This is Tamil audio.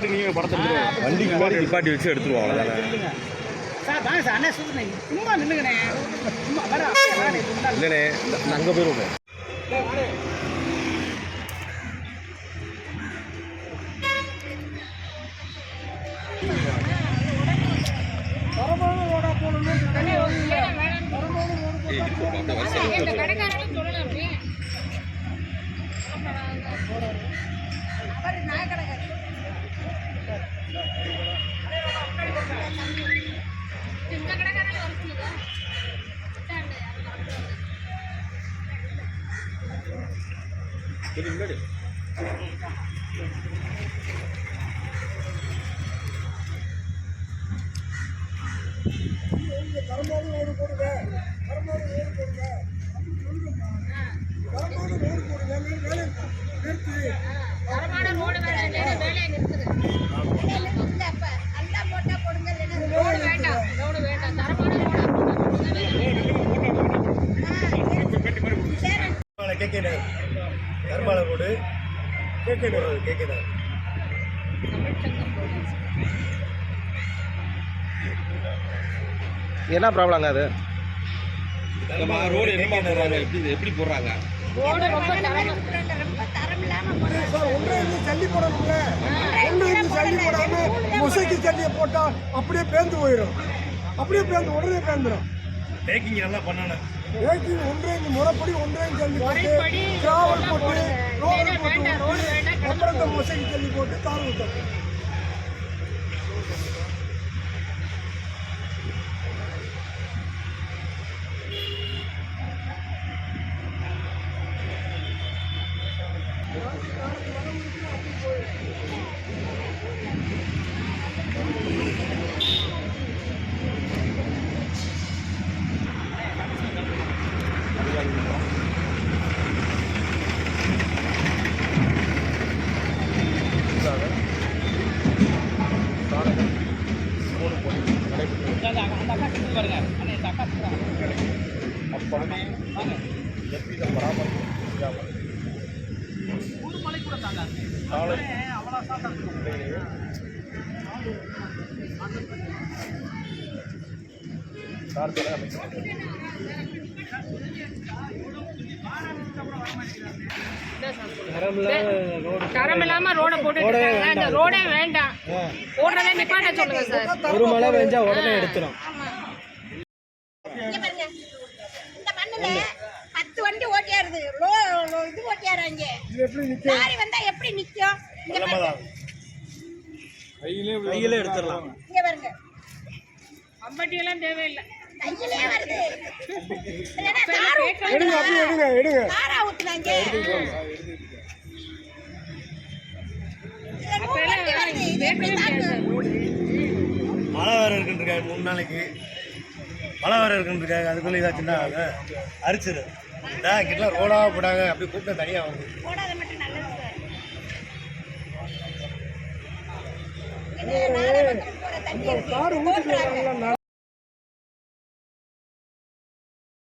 நீங்கள் படத்தை வண்டிக்கு மாதிரி நிப்பாட்டி வச்சு எடுத்துருவாங்க அவ்வளோதானே. சார் வாங்க சார் அண்ணா சொல்லுங்க சும்மா நின்றுங்கண்ணே சும்மா வர இல்லைண்ணே அங்கே போயிருவோம். கர்மால ரோடு கேட்குது. என்ன ப்ராப்ளங்க அது? ரோடு என்ன போடுறாங்க? எப்படி போடுறாங்க? ஜல்லி போடணுங்க. ஜல்லி போடாம மொசைக்கு ஜல்லியை போட்டா அப்படியே பேர்ந்து போயிடும். அப்படியே பேர்ந்து உடனே பேர்ந்துடும். பேக்கிங் நல்லா பண்ணணும். பேக்கிங் ஒன்றையும் முறைப்படி ஒன்றையும் ஜல்லி போட்டு டிராவல் போட்டு ரோடு போட்டு அப்புறம் இந்த மொசைக்கு ஜல்லி போட்டு தார் ஊற்றணும். தரம் இல்லாம ரோட போட்டு அந்த ரோடே வேண்டாம், போடுறதே நிப்பாட்ட சொல்லுங்க சார். ஒரு மழை பெஞ்சா உடனே எடுத்துரும். இந்த மண்ணுல 10 வண்டி ஓட்டியாருது, இது ஓட்டியாராங்க. லாரி வந்தா எப்படி நிக்கும்? கையிலே எடுத்துடலாம். இங்க பாருங்க, அம்பட்டி எல்லாம் தேவையில்லை, கையிலே வருது. எடுங்க. தாரா ஊத்துனாங்க. மழை வேற இருக்குன்றிருக்காங்க, 3 நாளைக்கு மழை வேற இருக்குன்றிருக்காங்க. அதுக்குள்ள ஏதாச்சுன்னா அரிச்சிரு கிட்ட ரோடாக போட்டாங்க. அப்படி கூப்பிட்டு தனியாக வந்து போடாத மட்டும் நல்லது சார். தண்ணி